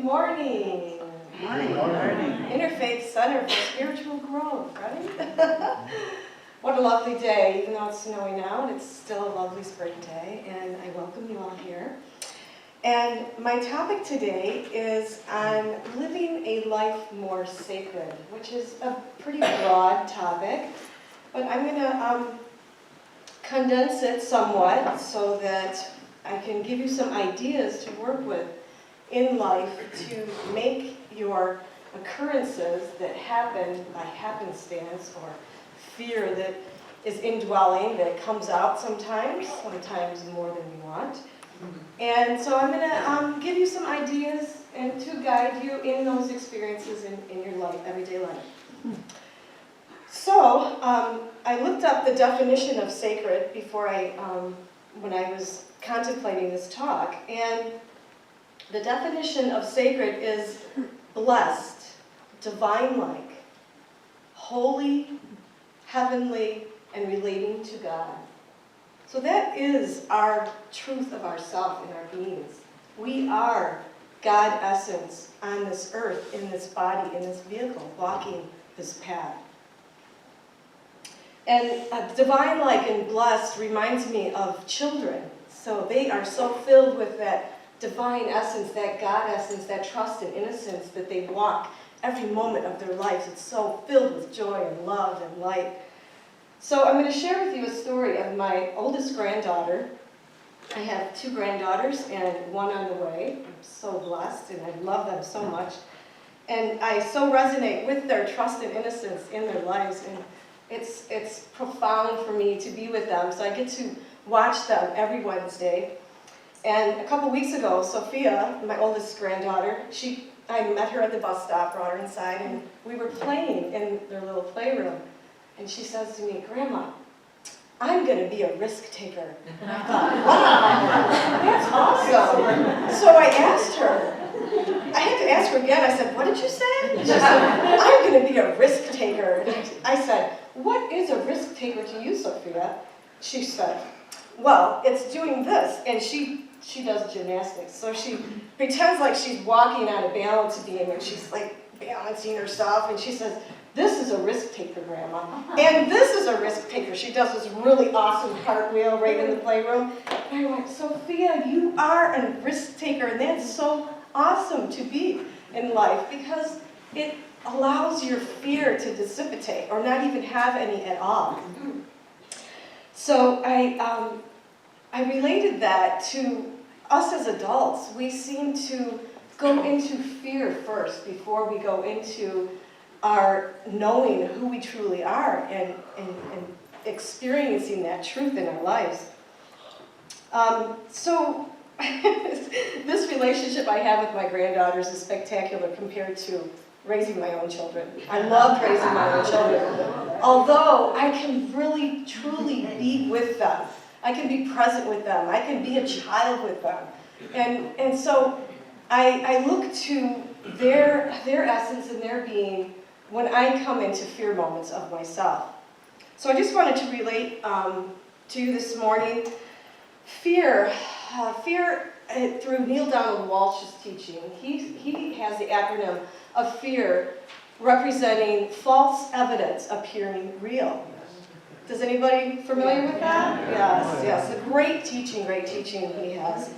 morning. Morning. Morning. Interfaith Center for Spiritual Growth, right? What a lovely day, even though it's snowing out, it's still a lovely spring day, and I welcome you all here. And my topic today is on living a life more sacred, which is a pretty broad topic, but I'm going to condense it somewhat so that I can give you some ideas to work with in life to make your occurrences that happen by happenstance or fear that is indwelling, that comes out sometimes more than you want. And so I'm going to give you some ideas and to guide you in those experiences in your life, everyday life. So I looked up the definition of sacred before when I was contemplating this talk, and the definition of sacred is blessed, divine-like, holy, heavenly, and relating to God. So that is our truth of ourself and our beings. We are God essence on this earth, in this body, in this vehicle, walking this path. And divine-like and blessed reminds me of children. So they are so filled with that divine essence, that God essence, that trust and innocence that they walk every moment of their lives. It's so filled with joy and love and light. So I'm going to share with you a story of my oldest granddaughter. I have 2 granddaughters and 1 on the way. I'm so blessed and I love them so much. And I so resonate with their trust and innocence in their lives. And it's profound for me to be with them. So I get to watch them every Wednesday. And a couple weeks ago, Sophia, my oldest granddaughter, I met her at the bus stop, brought her inside, and we were playing in their little playroom. And she says to me, "Grandma, I'm going to be a risk taker." And I thought, wow, that's awesome. So I asked her, I had to ask her again. I said, "What did you say?" She said, "I'm going to be a risk taker." And I said, "What is a risk taker to you, Sophia?" She said, "Well, it's doing this." And she does gymnastics. So she pretends like she's walking on a balance beam and she's like balancing herself. And she says, "This is a risk taker, Grandma. And this is a risk taker." She does this really awesome cartwheel right in the playroom. And I went, "Sophia, you are a risk taker." And that's so awesome to be in life because it allows your fear to dissipate or not even have any at all. So I related that to us as adults. We seem to go into fear first before we go into our knowing who we truly are and experiencing that truth in our lives. So this relationship I have with my granddaughters is spectacular compared to raising my own children. I loved raising my own children. Although I can really, truly be with them. I can be present with them. I can be a child with them. And so I look to their essence and their being when I come into fear moments of myself. So I just wanted to relate to you this morning. Fear through Neil Donald Walsh's teaching, he has the acronym of fear representing false evidence appearing real. Is anybody familiar with that? Yes. A great teaching he has.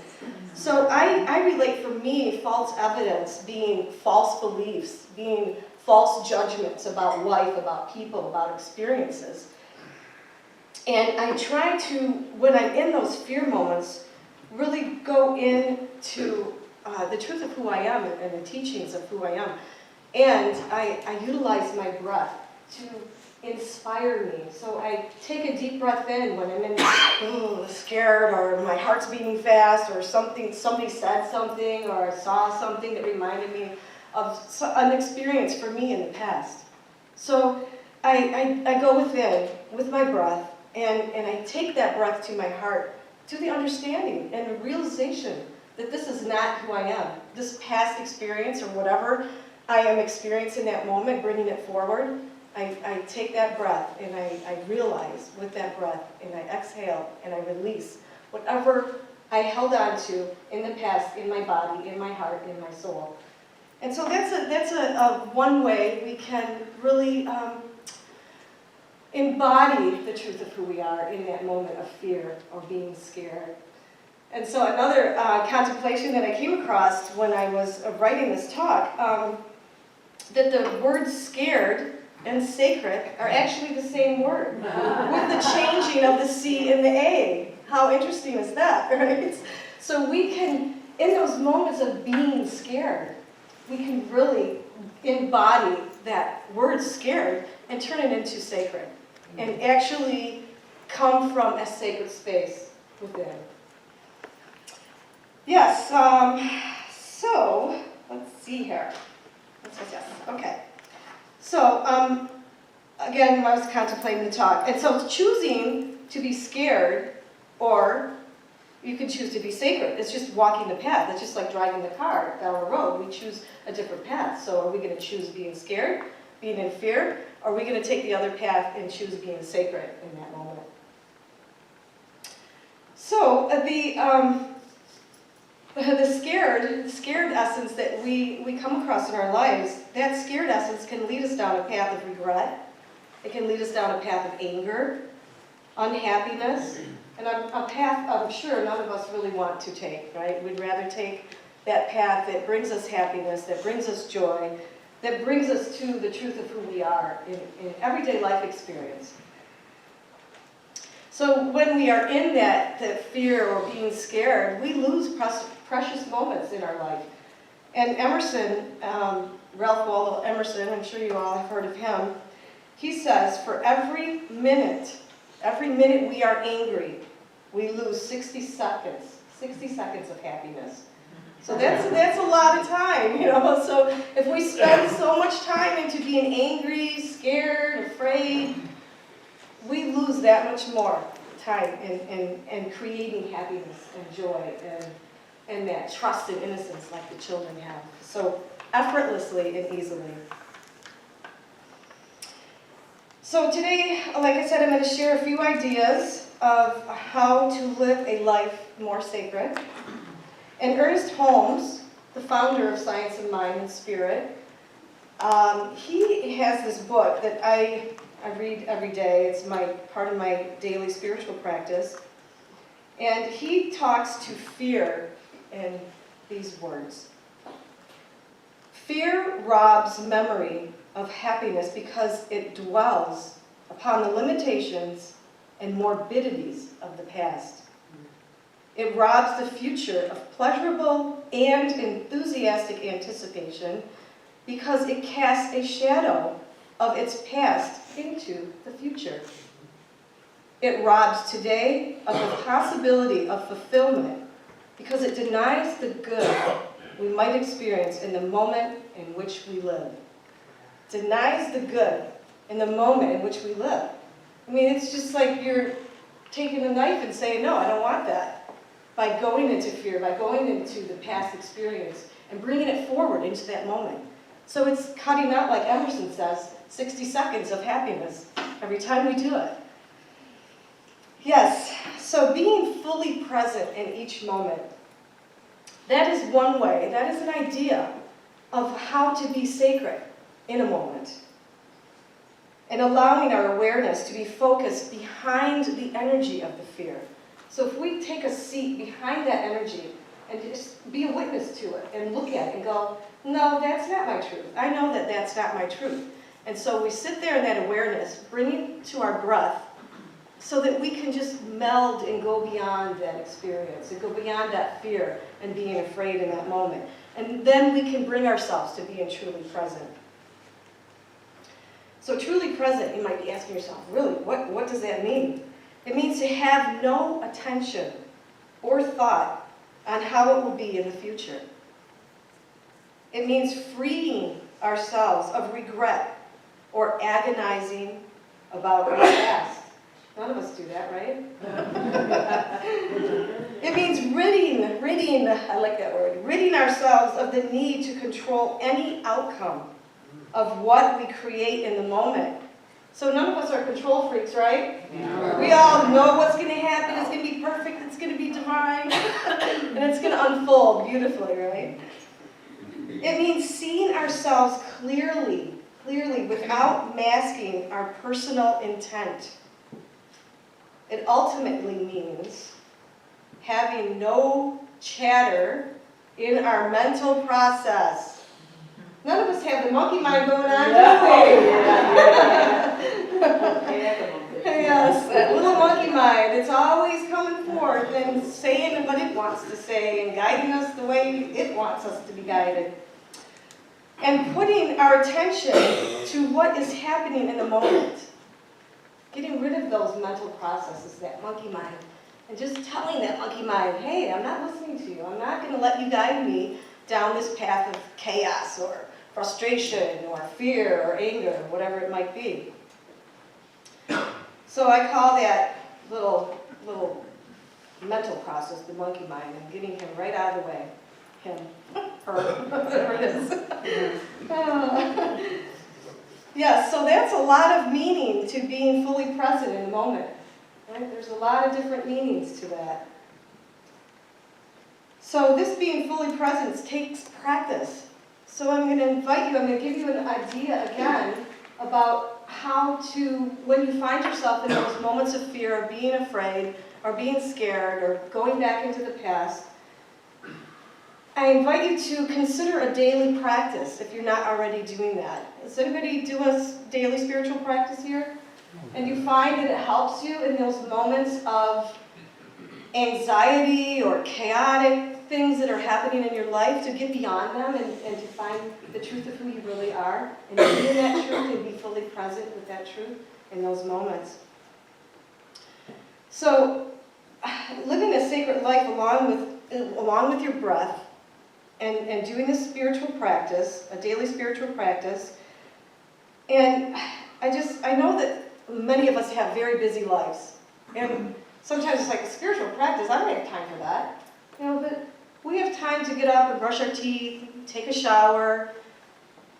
So I relate, for me, false evidence being false beliefs, being false judgments about life, about people, about experiences. And I try to, when I'm in those fear moments, really go into the truth of who I am and the teachings of who I am. And I utilize my breath to inspire me. So I take a deep breath in when I'm scared, or my heart's beating fast, or somebody said something, or I saw something that reminded me of an experience for me in the past. So I go within with my breath, and I take that breath to my heart, to the understanding and the realization that this is not who I am. This past experience, or whatever I am experiencing in that moment, bringing it forward, I take that breath and I realize with that breath, and I exhale and I release whatever I held on to in the past, in my body, in my heart, in my soul. And so that's a one way we can really embody the truth of who we are in that moment of fear or being scared. And so another contemplation that I came across when I was writing this talk, that the words scared and sacred are actually the same word, with the changing of the C and the A. How interesting is that, right? So we can, in those moments of being scared, we can really embody that word scared and turn it into sacred, and actually come from a sacred space within. Yes, so let's see here. Yes, okay. So, again, I was contemplating the talk. And so choosing to be scared, or you can choose to be sacred. It's just walking the path. It's just like driving the car down the road. We choose a different path. So are we going to choose being scared, being in fear, or are we going to take the other path and choose being sacred in that moment? So the scared essence that we come across in our lives, that scared essence can lead us down a path of regret. It can lead us down a path of anger, unhappiness, and a path I'm sure none of us really want to take, right? We'd rather take that path that brings us happiness, that brings us joy, that brings us to the truth of who we are in everyday life experience. So when we are in that fear or being scared, we lose precious moments in our life. And Emerson, Ralph Waldo Emerson, I'm sure you all have heard of him, he says, for every minute we are angry, we lose 60 seconds of happiness. So that's a lot of time, you know. So if we spend so much time into being angry, scared, afraid, we lose that much more time in creating happiness and joy and that trust and innocence like the children have. So effortlessly and easily. So today, like I said, I'm going to share a few ideas of how to live a life more sacred. And Ernest Holmes, the founder of Science of Mind and Spirit, he has this book that I read every day. It's part of my daily spiritual practice. And he talks to fear in these words. Fear robs memory of happiness because it dwells upon the limitations and morbidities of the past. It robs the future of pleasurable and enthusiastic anticipation because it casts a shadow of its past into the future. It robs today of the possibility of fulfillment because it denies the good we might experience in the moment in which we live. Denies the good in the moment in which we live. I mean, it's just like you're taking a knife and saying, no, I don't want that. By going into fear, by going into the past experience and bringing it forward into that moment. So it's cutting out, like Emerson says, 60 seconds of happiness every time we do it. Yes, so being fully present in each moment, that is one way, that is an idea of how to be sacred in a moment. And allowing our awareness to be focused behind the energy of the fear. So if we take a seat behind that energy and just be a witness to it and look at it and go, no, that's not my truth. I know that that's not my truth. And so we sit there in that awareness, bring it to our breath, so that we can just meld and go beyond that experience and go beyond that fear and being afraid in that moment. And then we can bring ourselves to being truly present. So truly present, you might be asking yourself, really, what does that mean? It means to have no attention or thought on how it will be in the future. It means freeing ourselves of regret or agonizing about our past. None of us do that, right? It means ridding, I like that word, ridding ourselves of the need to control any outcome of what we create in the moment. So none of us are control freaks, right? No. We all know what's going to happen. It's going to be perfect. It's going to be divine. And it's going to unfold beautifully, right? It means seeing ourselves clearly without masking our personal intent. It ultimately means having no chatter in our mental process. None of us have the monkey mind going on, do we? Yes, that little monkey mind. It's always coming forth and saying what it wants to say and guiding us the way it wants us to be guided. And putting our attention to what is happening in the moment. Getting rid of those mental processes, that monkey mind. And just telling that monkey mind, hey, I'm not listening to you. I'm not going to let you guide me down this path of chaos or frustration or fear or anger or whatever it might be. So I call that little mental process the monkey mind, and getting him right out of the way. Him, her, whatever it is. Yeah, so that's a lot of meaning to being fully present in the moment. Right? There's a lot of different meanings to that. So this being fully present takes practice. So I'm going to invite you, I'm going to give you an idea again about how to, when you find yourself in those moments of fear, or being afraid, or being scared, or going back into the past, I invite you to consider a daily practice if you're not already doing that. Does anybody do a daily spiritual practice here? And you find that it helps you in those moments of anxiety or chaotic things that are happening in your life to get beyond them and to find the truth of who you really are and be in that truth and be fully present with that truth in those moments. So, living a sacred life along with your breath and doing this spiritual practice, a daily spiritual practice, and I know that many of us have very busy lives, and sometimes it's like spiritual practice, I don't have time for that, but we have time to get up and brush our teeth, take a shower.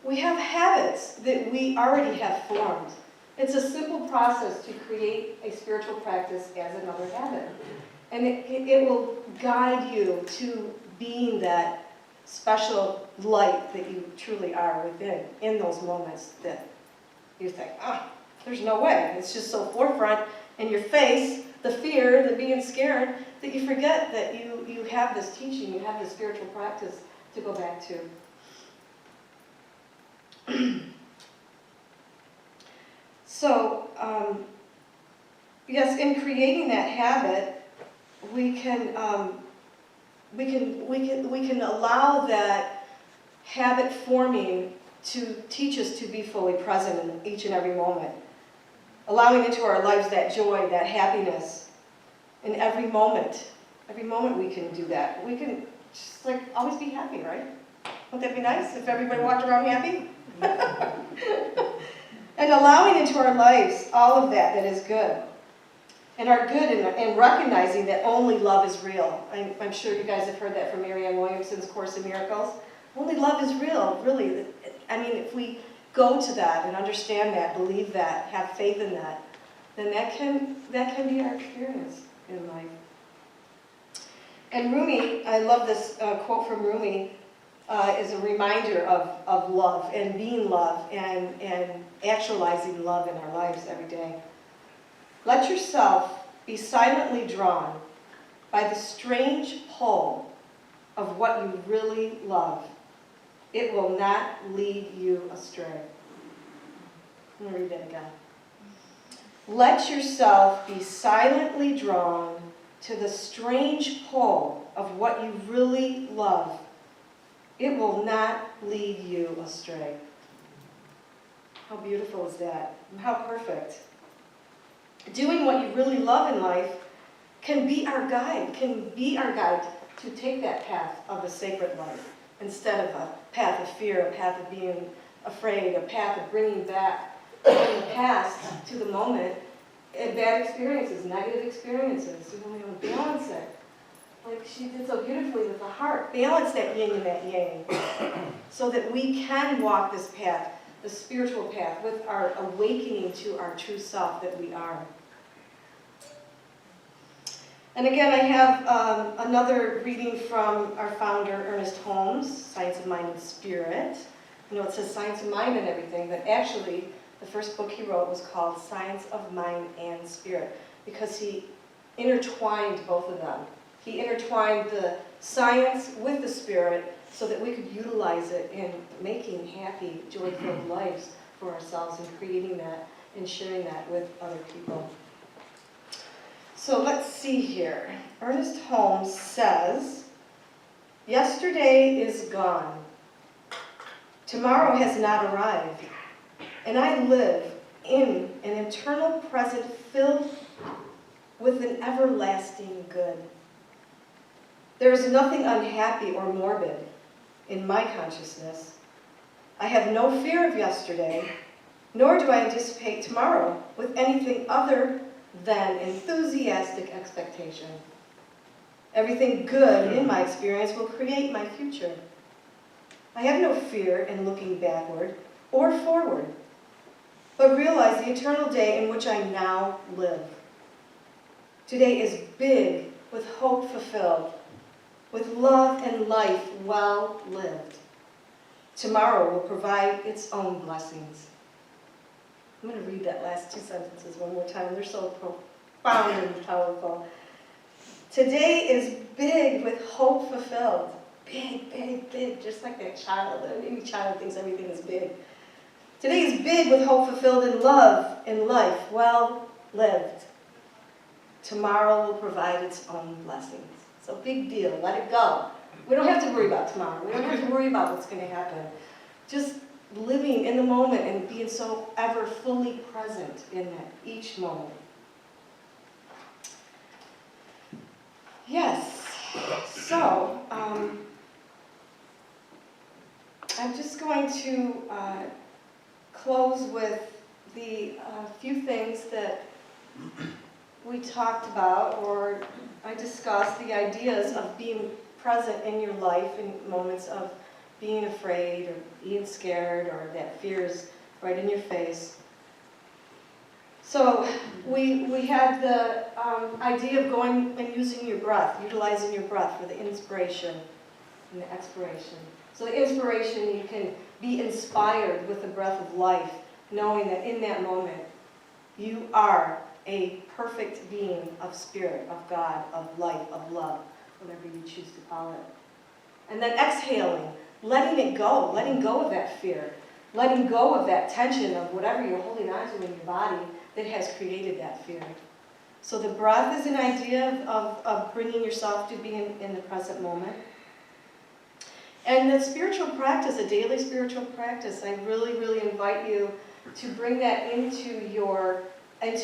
We have habits that we already have formed. It's a simple process to create a spiritual practice as another habit, and it will guide you to being that special light that you truly are within in those moments that you think, there's no way. It's just so forefront in your face, the fear, the being scared, that you forget that you have this teaching, you have this spiritual practice to go back to. So, yes, in creating that habit, we can allow that habit forming to teach us to be fully present in each and every moment. Allowing into our lives that joy, that happiness in every moment. Every moment we can do that. We can just always be happy, right? Wouldn't that be nice if everybody walked around happy? And allowing into our lives all of that is good. And are good in recognizing that only love is real. I'm sure you guys have heard that from Marianne Williamson's Course in Miracles. Only love is real, really. If we go to that and understand that, believe that, have faith in that, then that can be our experience in life. And Rumi, I love this quote from Rumi, is a reminder of love and being love and actualizing love in our lives every day. Let yourself be silently drawn by the strange pull of what you really love. It will not lead you astray. I'm going to read that again. Let yourself be silently drawn to the strange pull of what you really love. It will not lead you astray. How beautiful is that? How perfect. Doing what you really love in life can be our guide to take that path of a sacred life instead of a path of fear, a path of being afraid, a path of bringing back from the past to the moment bad experiences, negative experiences. We want to balance it. Like she did so beautifully with the heart. Balance that yin and that yang so that we can walk this path, the spiritual path, with our awakening to our true self that we are. And again, I have another reading from our founder, Ernest Holmes, Science of Mind and Spirit. You know, it says Science of Mind and everything, but actually, the first book he wrote was called Science of Mind and Spirit, because he intertwined both of them. He intertwined the science with the spirit so that we could utilize it in making happy, joy-filled lives for ourselves and creating that and sharing that with other people. So let's see here. Ernest Holmes says, "Yesterday is gone. Tomorrow has not arrived, and I live in an eternal present filled with an everlasting good. There is nothing unhappy or morbid in my consciousness. I have no fear of yesterday, nor do I anticipate tomorrow with anything other than enthusiastic expectation. Everything good in my experience will create my future. I have no fear in looking backward or forward, but realize the eternal day in which I now live. Today is big with hope fulfilled, with love and life well lived. Tomorrow will provide its own blessings." I'm going to read that last two sentences one more time. They're so profound and powerful. Today is big with hope fulfilled. Big, big, big, just like that child. Any child thinks everything is big. Today is big with hope fulfilled in love and life well lived. Tomorrow will provide its own blessings. So big deal. Let it go. We don't have to worry about tomorrow. We don't have to worry about what's going to happen. Just living in the moment and being so ever fully present in that each moment. Yes. So, I'm just going to close with the few things that we talked about, or I discussed, the ideas of being present in your life in moments of being afraid or being scared or that fear is right in your face. So we had the idea of going and using your breath, utilizing your breath for the inspiration and the expiration. So the inspiration, you can be inspired with the breath of life, knowing that in that moment you are a perfect being of spirit, of God, of life, of love, whatever you choose to call it. And then exhaling, letting it go, letting go of that fear, letting go of that tension of whatever you're holding on to in your body that has created that fear. So the breath is an idea of bringing yourself to being in the present moment. And the spiritual practice, a daily spiritual practice, I really, really invite you to bring that into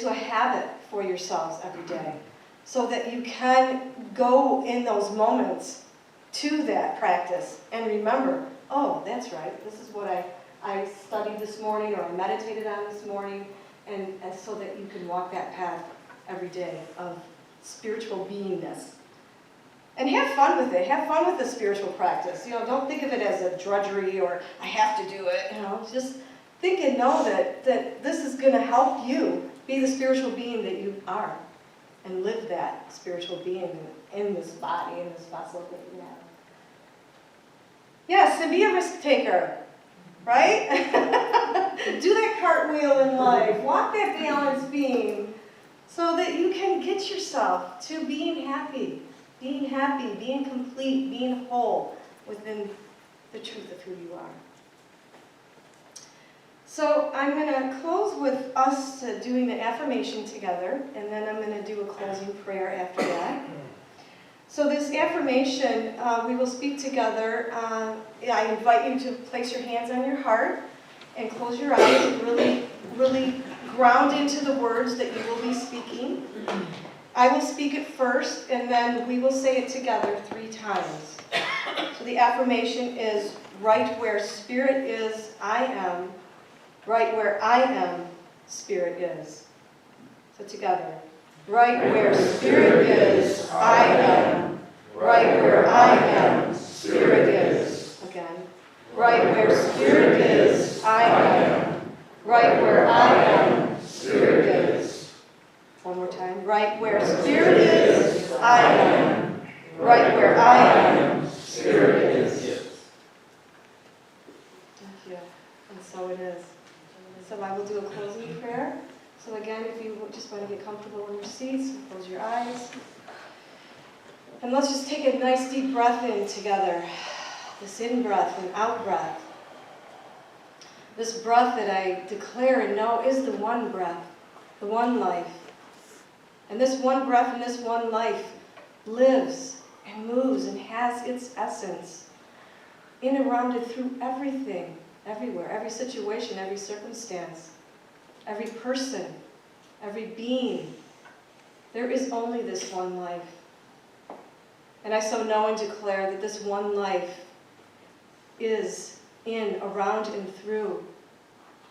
a habit for yourselves every day, so that you can go in those moments to that practice and remember, oh, that's right, this is what I studied this morning or I meditated on this morning, and so that you can walk that path every day of spiritual beingness. And have fun with it. Have fun with the spiritual practice. You know, don't think of it as a drudgery or I have to do it. You know, just think and know that this is going to help you be the spiritual being that you are, and live that spiritual being in this body, in this vessel that you have. Yes, and be a risk taker, right? Do that cartwheel in life. Walk that balance beam so that you can get yourself to being happy, being complete, being whole within the truth of who you are. So I'm going to close with us doing the affirmation together, and then I'm going to do a closing prayer after that. So this affirmation, we will speak together. I invite you to place your hands on your heart and close your eyes and really, really ground into the words that you will be speaking. I will speak it first, and then we will say it together 3 times. So the affirmation is, right where spirit is, I am. Right where I am, spirit is. So together. Right where spirit is, I am. Right where I am, spirit is. Again. Right where spirit is, I am. Right where I am, spirit is. One more time. Right where spirit is, I it is. So I will do a closing prayer. So again, if you just want to get comfortable in your seats, close your eyes. And let's just take a nice deep breath in together. This in-breath and out-breath. This breath that I declare and know is the one breath, the one life. And this one breath and this one life lives and moves and has its essence in and around it through everything, everywhere, every situation, every circumstance, every person, every being. There is only this one life. And I so know and declare that this one life is in, around, and through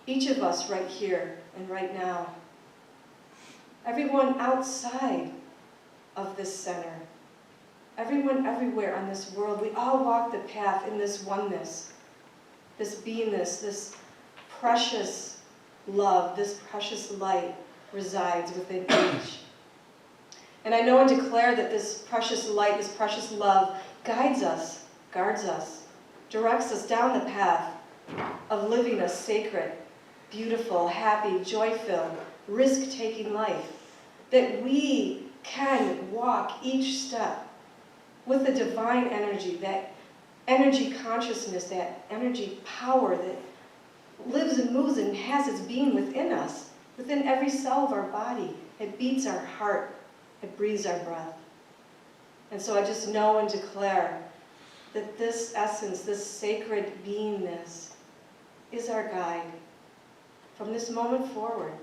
each of us right here and right now. Everyone outside of this center. Everyone everywhere on this world. We all walk the path in this oneness, this beingness, this precious love, this precious light resides within each. And I know and declare that this precious light, this precious love guides us, guards us, directs us down the path of living a sacred, beautiful, happy, joy-filled, risk-taking life. That we can walk each step with the divine energy, that energy consciousness, that energy power that lives and moves and has its being within us, within every cell of our body. It beats our heart. It breathes our breath. And so I just know and declare that this essence, this sacred beingness, is our guide from this moment forward.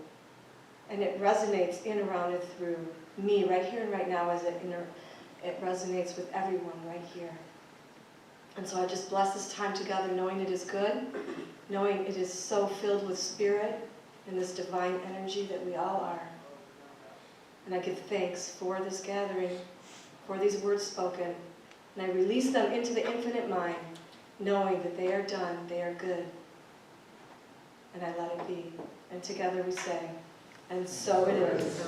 And it resonates in, around, and through me right here and right now as it resonates with everyone right here. And so I just bless this time together, knowing it is good, knowing it is so filled with spirit and this divine energy that we all are. And I give thanks for this gathering, for these words spoken. And I release them into the infinite mind, knowing that they are done, they are good. And I let it be. And together we say, and so it is.